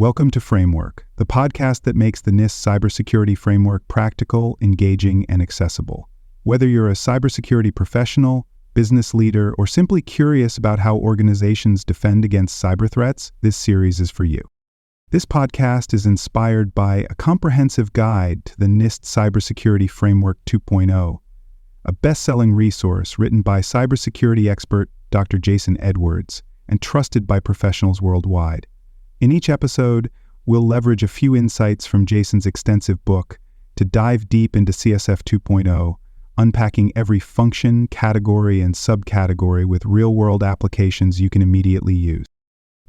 Welcome to Framework, the podcast that makes the NIST cybersecurity framework practical, engaging, and accessible. Whether you're a cybersecurity professional, business leader, or simply curious about how organizations defend against cyber threats, this series is for you. This podcast is inspired by a comprehensive guide to the NIST Cybersecurity Framework 2.0, a best-selling resource written by cybersecurity expert Dr. Jason Edwards and trusted by professionals worldwide. In each episode, we'll leverage a few insights from Jason's extensive book to dive deep into CSF 2.0, unpacking every function, category, and subcategory with real-world applications you can immediately use.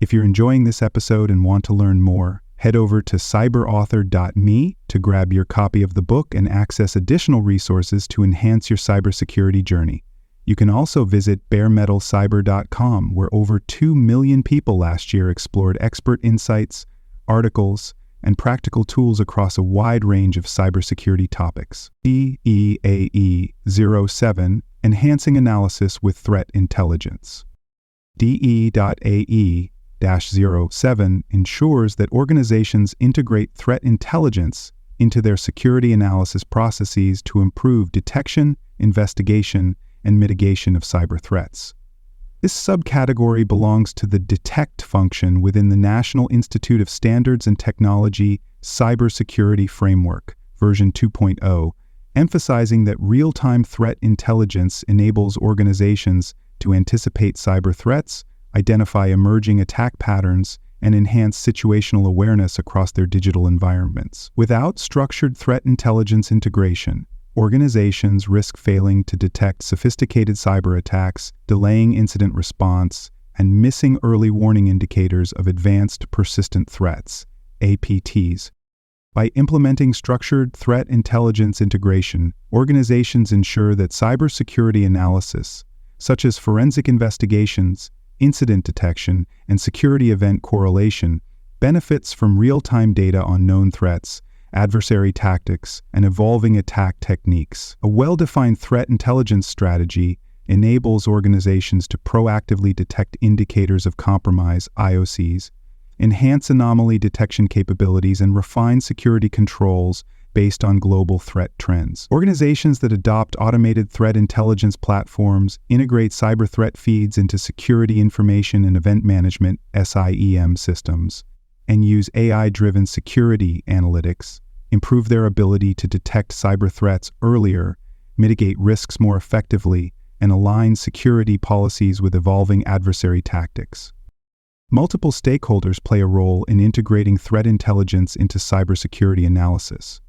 If you're enjoying this episode and want to learn more, head over to cyberauthor.me to grab your copy of the book and access additional resources to enhance your cybersecurity journey. You can also visit baremetalcyber.com, where over 2 million people last year explored expert insights, articles, and practical tools across a wide range of cybersecurity topics. DE.AE-07, Enhancing Analysis with Threat Intelligence. DE.AE-07 ensures that organizations integrate threat intelligence into their security analysis processes to improve detection, investigation, and mitigation of cyber threats. This subcategory belongs to the detect function within the National Institute of Standards and Technology Cybersecurity Framework, version 2.0, emphasizing that real-time threat intelligence enables organizations to anticipate cyber threats, identify emerging attack patterns, and enhance situational awareness across their digital environments. Without structured threat intelligence integration, organizations risk failing to detect sophisticated cyber attacks, delaying incident response, and missing early warning indicators of advanced persistent threats, APTs. By implementing structured threat intelligence integration, organizations ensure that cybersecurity analysis, such as forensic investigations, incident detection, and security event correlation, benefits from real-time data on known threats, adversary tactics, and evolving attack techniques. A well-defined threat intelligence strategy enables organizations to proactively detect indicators of compromise, IOCs, enhance anomaly detection capabilities, and refine security controls based on global threat trends. Organizations that adopt automated threat intelligence platforms, integrate cyber threat feeds into security information and event management (SIEM) systems, and use AI-driven security analytics, improve their ability to detect cyber threats earlier, mitigate risks more effectively, and align security policies with evolving adversary tactics. Multiple stakeholders play a role in integrating threat intelligence into cybersecurity analysis.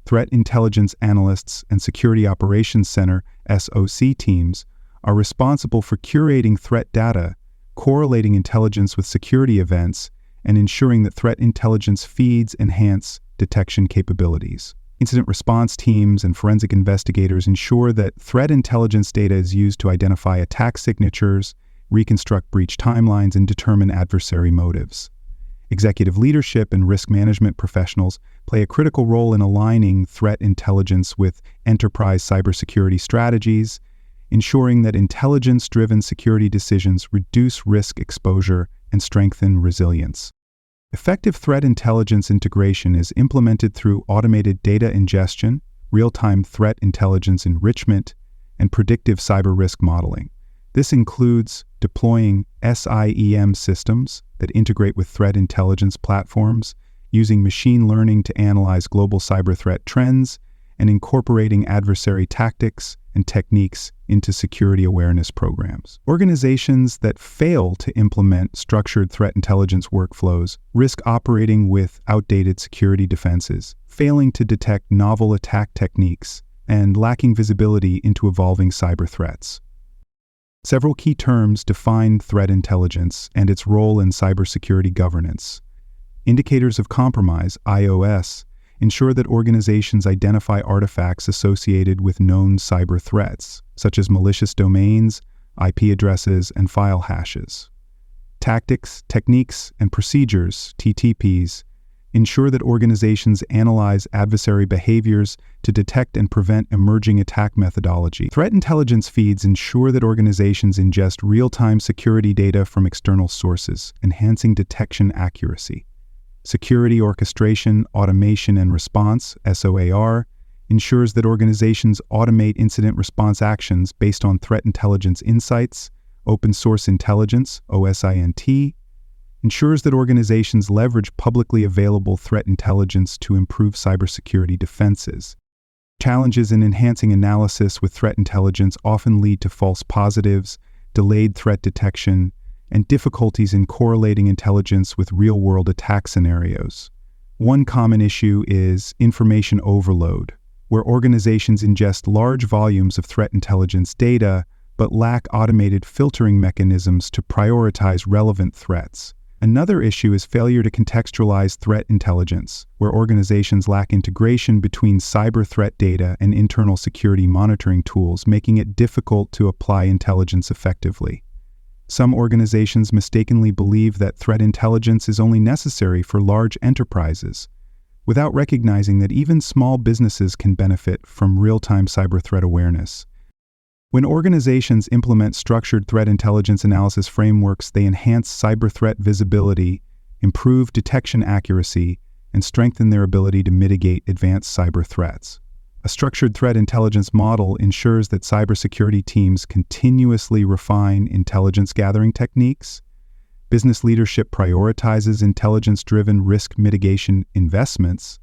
Threat intelligence analysts and Security Operations Center (SOC) teams are responsible for curating threat data, correlating intelligence with security events, and ensuring that threat intelligence feeds enhance detection capabilities. Incident response teams and forensic investigators ensure that threat intelligence data is used to identify attack signatures, reconstruct breach timelines, and determine adversary motives. Executive leadership and risk management professionals play a critical role in aligning threat intelligence with enterprise cybersecurity strategies, ensuring that intelligence-driven security decisions reduce risk exposure and strengthen resilience. Effective threat intelligence integration is implemented through automated data ingestion, real-time threat intelligence enrichment, and predictive cyber risk modeling. This includes deploying SIEM systems that integrate with threat intelligence platforms, using machine learning to analyze global cyber threat trends, and incorporating adversary tactics and techniques into security awareness programs. Organizations that fail to implement structured threat intelligence workflows risk operating with outdated security defenses, failing to detect novel attack techniques, and lacking visibility into evolving cyber threats. Several key terms define threat intelligence and its role in cybersecurity governance. Indicators of compromise, IOS, ensure that organizations identify artifacts associated with known cyber threats, such as malicious domains, IP addresses, and file hashes. Tactics, techniques, and procedures, TTPs, ensure that organizations analyze adversary behaviors to detect and prevent emerging attack methodology. Threat intelligence feeds ensure that organizations ingest real-time security data from external sources, enhancing detection accuracy. Security orchestration, automation, and response, SOAR, ensures that organizations automate incident response actions based on threat intelligence insights. Open source intelligence, OSINT, ensures that organizations leverage publicly available threat intelligence to improve cybersecurity defenses. Challenges in enhancing analysis with threat intelligence often lead to false positives, delayed threat detection, and difficulties in correlating intelligence with real-world attack scenarios. One common issue is information overload, where organizations ingest large volumes of threat intelligence data but lack automated filtering mechanisms to prioritize relevant threats. Another issue is failure to contextualize threat intelligence, where organizations lack integration between cyber threat data and internal security monitoring tools, making it difficult to apply intelligence effectively. Some organizations mistakenly believe that threat intelligence is only necessary for large enterprises, without recognizing that even small businesses can benefit from real-time cyber threat awareness. When organizations implement structured threat intelligence analysis frameworks, they enhance cyber threat visibility, improve detection accuracy, and strengthen their ability to mitigate advanced cyber threats. A structured threat intelligence model ensures that cybersecurity teams continuously refine intelligence gathering techniques. Business leadership prioritizes intelligence-driven risk mitigation investments,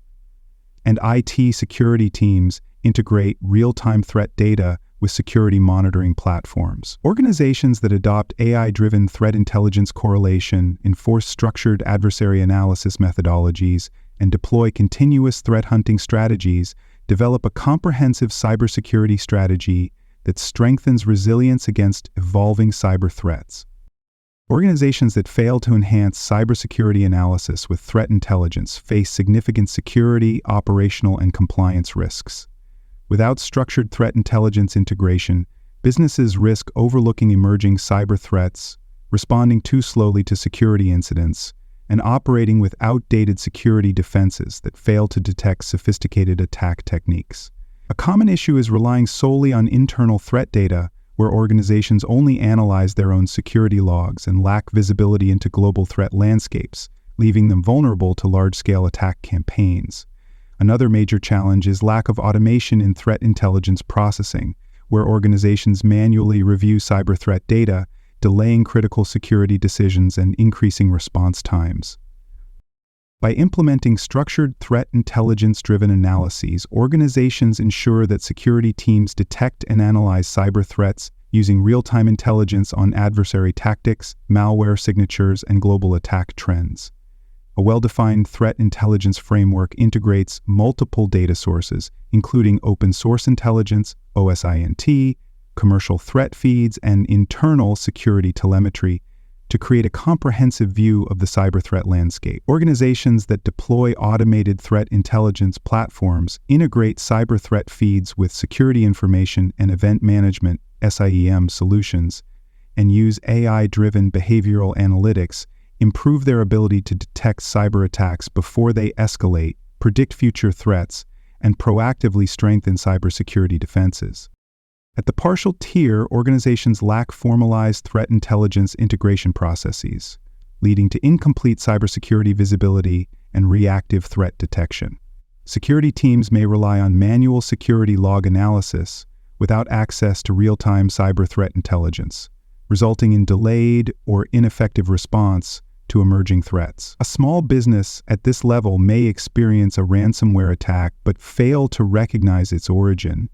and IT security teams integrate real-time threat data with security monitoring platforms. Organizations that adopt AI-driven threat intelligence correlation, enforce structured adversary analysis methodologies, and deploy continuous threat hunting strategies develop a comprehensive cybersecurity strategy that strengthens resilience against evolving cyber threats. Organizations that fail to enhance cybersecurity analysis with threat intelligence face significant security, operational, and compliance risks. Without structured threat intelligence integration, businesses risk overlooking emerging cyber threats, responding too slowly to security incidents, and operating with outdated security defenses that fail to detect sophisticated attack techniques. A common issue is relying solely on internal threat data, where organizations only analyze their own security logs and lack visibility into global threat landscapes, leaving them vulnerable to large-scale attack campaigns. Another major challenge is lack of automation in threat intelligence processing, where organizations manually review cyber threat data, delaying critical security decisions and increasing response times. By implementing structured threat intelligence-driven analyses, organizations ensure that security teams detect and analyze cyber threats using real-time intelligence on adversary tactics, malware signatures, and global attack trends. A well-defined threat intelligence framework integrates multiple data sources, including open source intelligence, OSINT, commercial threat feeds, and internal security telemetry to create a comprehensive view of the cyber threat landscape. Organizations that deploy automated threat intelligence platforms integrate cyber threat feeds with security information and event management (SIEM) solutions, and use AI-driven behavioral analytics, improve their ability to detect cyber attacks before they escalate, predict future threats, and proactively strengthen cybersecurity defenses. At the partial tier, organizations lack formalized threat intelligence integration processes, leading to incomplete cybersecurity visibility and reactive threat detection. Security teams may rely on manual security log analysis without access to real-time cyber threat intelligence, resulting in delayed or ineffective response to emerging threats. A small business at this level may experience a ransomware attack but fail to recognize its origin,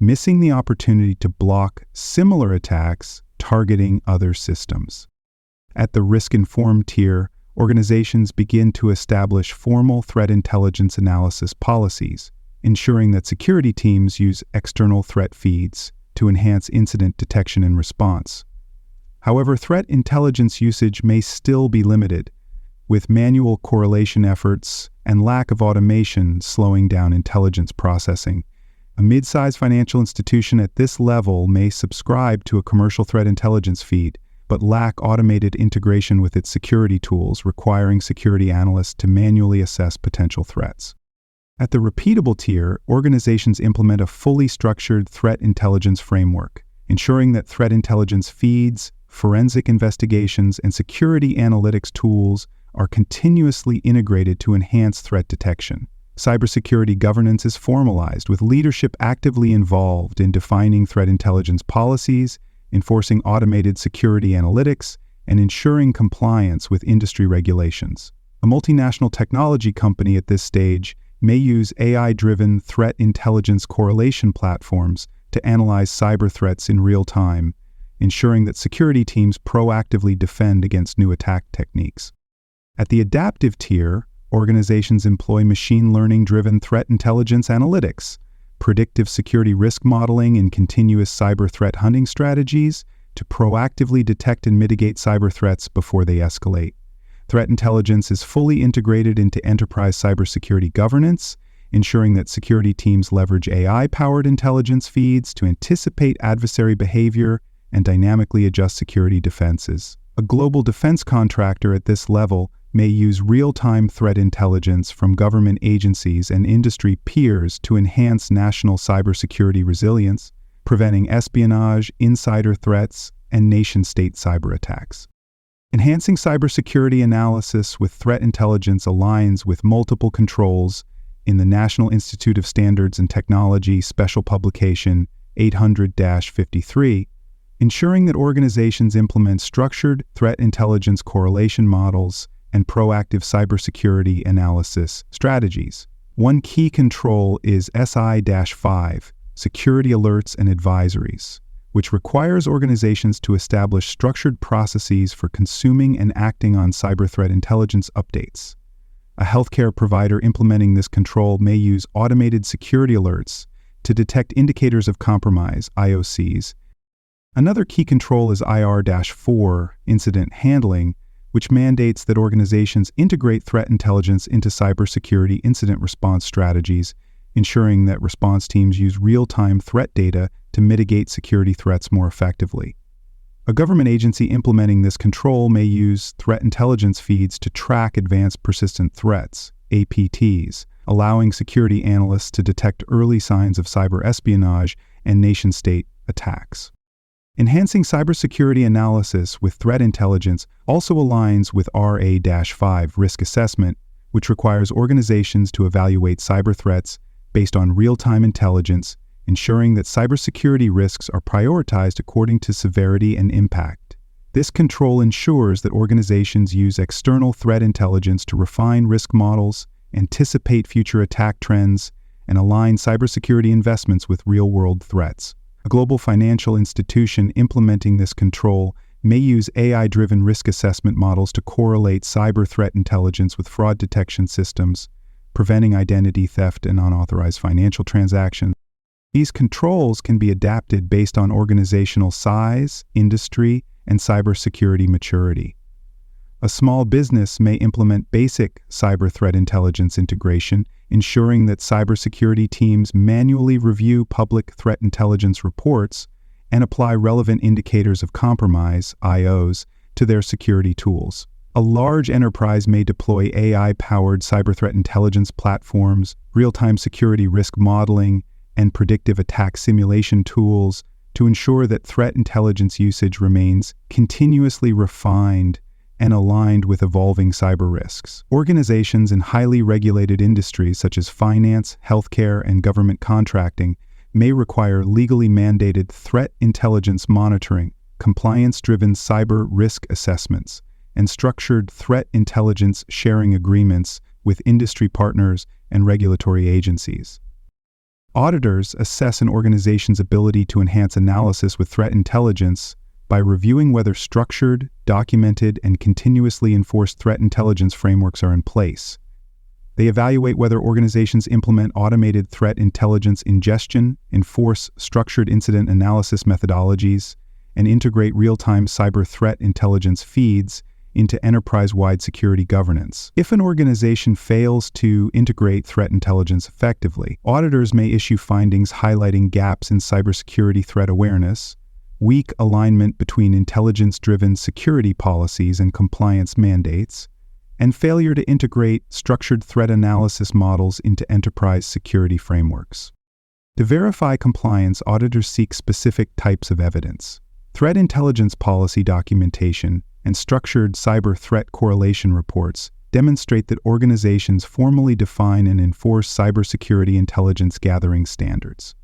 missing the opportunity to block similar attacks targeting other systems. At the risk-informed tier, organizations begin to establish formal threat intelligence analysis policies, ensuring that security teams use external threat feeds to enhance incident detection and response. However, threat intelligence usage may still be limited, with manual correlation efforts and lack of automation slowing down intelligence processing. A mid-sized financial institution at this level may subscribe to a commercial threat intelligence feed, but lack automated integration with its security tools, requiring security analysts to manually assess potential threats. At the repeatable tier, organizations implement a fully structured threat intelligence framework, ensuring that threat intelligence feeds, forensic investigations, and security analytics tools are continuously integrated to enhance threat detection. Cybersecurity governance is formalized, with leadership actively involved in defining threat intelligence policies, enforcing automated security analytics, and ensuring compliance with industry regulations. A multinational technology company at this stage may use AI-driven threat intelligence correlation platforms to analyze cyber threats in real time, ensuring that security teams proactively defend against new attack techniques. At the adaptive tier, organizations employ machine learning-driven threat intelligence analytics, predictive security risk modeling, and continuous cyber threat hunting strategies to proactively detect and mitigate cyber threats before they escalate. Threat intelligence is fully integrated into enterprise cybersecurity governance, ensuring that security teams leverage AI-powered intelligence feeds to anticipate adversary behavior and dynamically adjust security defenses. A global defense contractor at this level may use real-time threat intelligence from government agencies and industry peers to enhance national cybersecurity resilience, preventing espionage, insider threats, and nation-state cyber attacks. Enhancing cybersecurity analysis with threat intelligence aligns with multiple controls in the National Institute of Standards and Technology Special Publication 800-53, ensuring that organizations implement structured threat intelligence correlation models and proactive cybersecurity analysis strategies. One key control is SI-5, Security Alerts and Advisories, which requires organizations to establish structured processes for consuming and acting on cyber threat intelligence updates. A healthcare provider implementing this control may use automated security alerts to detect indicators of compromise, IOCs. Another key control is IR-4, Incident Handling, which mandates that organizations integrate threat intelligence into cybersecurity incident response strategies, ensuring that response teams use real-time threat data to mitigate security threats more effectively. A government agency implementing this control may use threat intelligence feeds to track advanced persistent threats, APTs, allowing security analysts to detect early signs of cyber espionage and nation-state attacks. Enhancing cybersecurity analysis with threat intelligence also aligns with RA-5 risk assessment, which requires organizations to evaluate cyber threats based on real-time intelligence, ensuring that cybersecurity risks are prioritized according to severity and impact. This control ensures that organizations use external threat intelligence to refine risk models, anticipate future attack trends, and align cybersecurity investments with real-world threats. A global financial institution implementing this control may use AI-driven risk assessment models to correlate cyber threat intelligence with fraud detection systems, preventing identity theft and unauthorized financial transactions. These controls can be adapted based on organizational size, industry, and cybersecurity maturity. A small business may implement basic cyber threat intelligence integration, ensuring that cybersecurity teams manually review public threat intelligence reports and apply relevant indicators of compromise, IOs, to their security tools. A large enterprise may deploy AI-powered cyber threat intelligence platforms, real-time security risk modeling, and predictive attack simulation tools to ensure that threat intelligence usage remains continuously refined and aligned with evolving cyber risks. Organizations in highly regulated industries such as finance, healthcare, and government contracting may require legally mandated threat intelligence monitoring, compliance-driven cyber risk assessments, and structured threat intelligence sharing agreements with industry partners and regulatory agencies. Auditors assess an organization's ability to enhance analysis with threat intelligence by reviewing whether structured, documented, and continuously enforced threat intelligence frameworks are in place. They evaluate whether organizations implement automated threat intelligence ingestion, enforce structured incident analysis methodologies, and integrate real-time cyber threat intelligence feeds into enterprise-wide security governance. If an organization fails to integrate threat intelligence effectively, auditors may issue findings highlighting gaps in cybersecurity threat awareness, weak alignment between intelligence-driven security policies and compliance mandates, and failure to integrate structured threat analysis models into enterprise security frameworks. To verify compliance, auditors seek specific types of evidence. Threat intelligence policy documentation, and structured cyber threat correlation reports demonstrate that organizations formally define and enforce cybersecurity intelligence gathering standards.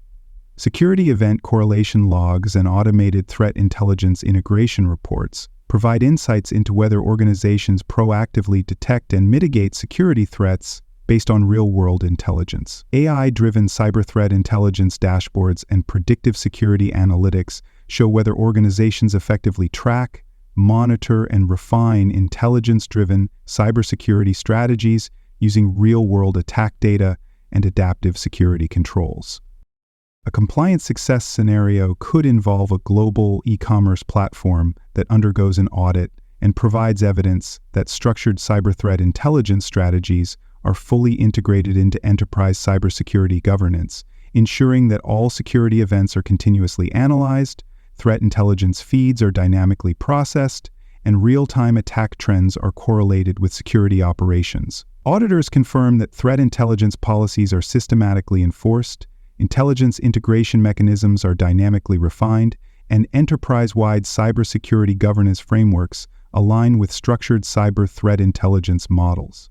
Security event correlation logs and automated threat intelligence integration reports provide insights into whether organizations proactively detect and mitigate security threats based on real-world intelligence. AI-driven cyber threat intelligence dashboards and predictive security analytics show whether organizations effectively track, monitor, and refine intelligence-driven cybersecurity strategies using real-world attack data and adaptive security controls. A compliance success scenario could involve a global e-commerce platform that undergoes an audit and provides evidence that structured cyber threat intelligence strategies are fully integrated into enterprise cybersecurity governance, ensuring that all security events are continuously analyzed, threat intelligence feeds are dynamically processed, and real-time attack trends are correlated with security operations. Auditors confirm that threat intelligence policies are systematically enforced, intelligence integration mechanisms are dynamically refined, and enterprise-wide cybersecurity governance frameworks align with structured cyber threat intelligence models.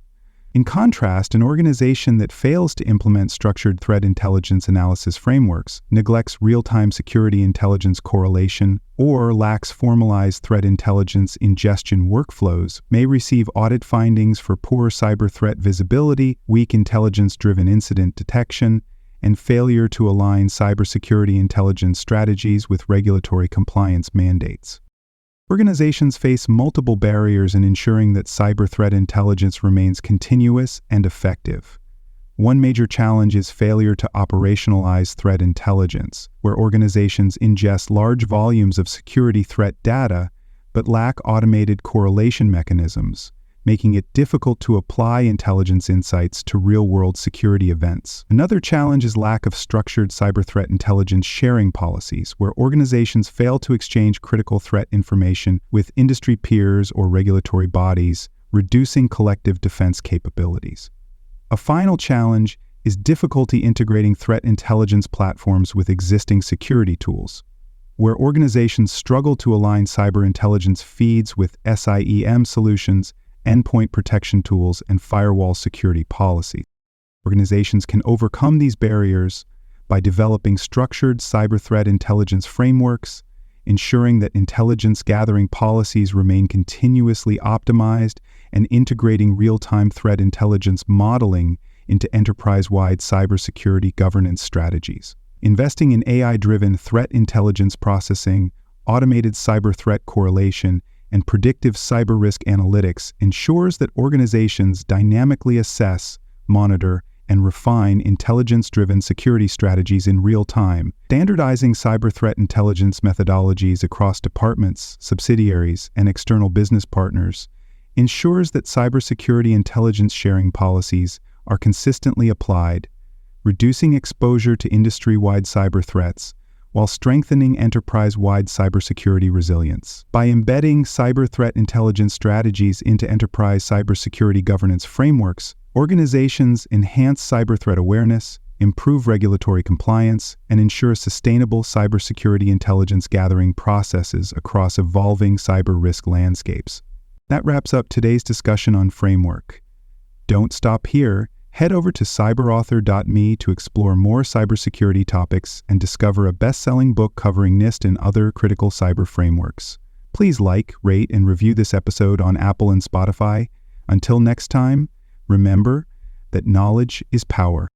In contrast, an organization that fails to implement structured threat intelligence analysis frameworks, neglects real-time security intelligence correlation, or lacks formalized threat intelligence ingestion workflows may receive audit findings for poor cyber threat visibility, weak intelligence-driven incident detection, and failure to align cybersecurity intelligence strategies with regulatory compliance mandates. Organizations face multiple barriers in ensuring that cyber threat intelligence remains continuous and effective. One major challenge is failure to operationalize threat intelligence, where organizations ingest large volumes of security threat data but lack automated correlation mechanisms, making it difficult to apply intelligence insights to real-world security events. Another challenge is lack of structured cyber threat intelligence sharing policies, where organizations fail to exchange critical threat information with industry peers or regulatory bodies, reducing collective defense capabilities. A final challenge is difficulty integrating threat intelligence platforms with existing security tools, where organizations struggle to align cyber intelligence feeds with SIEM solutions, endpoint protection tools, and firewall security policies. Organizations can overcome these barriers by developing structured cyber threat intelligence frameworks, ensuring that intelligence gathering policies remain continuously optimized, and integrating real-time threat intelligence modeling into enterprise-wide cybersecurity governance strategies. Investing in AI-driven threat intelligence processing, automated cyber threat correlation, and predictive cyber risk analytics ensures that organizations dynamically assess, monitor, and refine intelligence-driven security strategies in real time. Standardizing cyber threat intelligence methodologies across departments, subsidiaries, and external business partners ensures that cybersecurity intelligence sharing policies are consistently applied, reducing exposure to industry-wide cyber threats, while strengthening enterprise-wide cybersecurity resilience. By embedding cyber threat intelligence strategies into enterprise cybersecurity governance frameworks, organizations enhance cyber threat awareness, improve regulatory compliance, and ensure sustainable cybersecurity intelligence gathering processes across evolving cyber risk landscapes. That wraps up today's discussion on framework. Don't stop here. Head over to cyberauthor.me to explore more cybersecurity topics and discover a best-selling book covering NIST and other critical cyber frameworks. Please like, rate, and review this episode on Apple and Spotify. Until next time, remember that knowledge is power.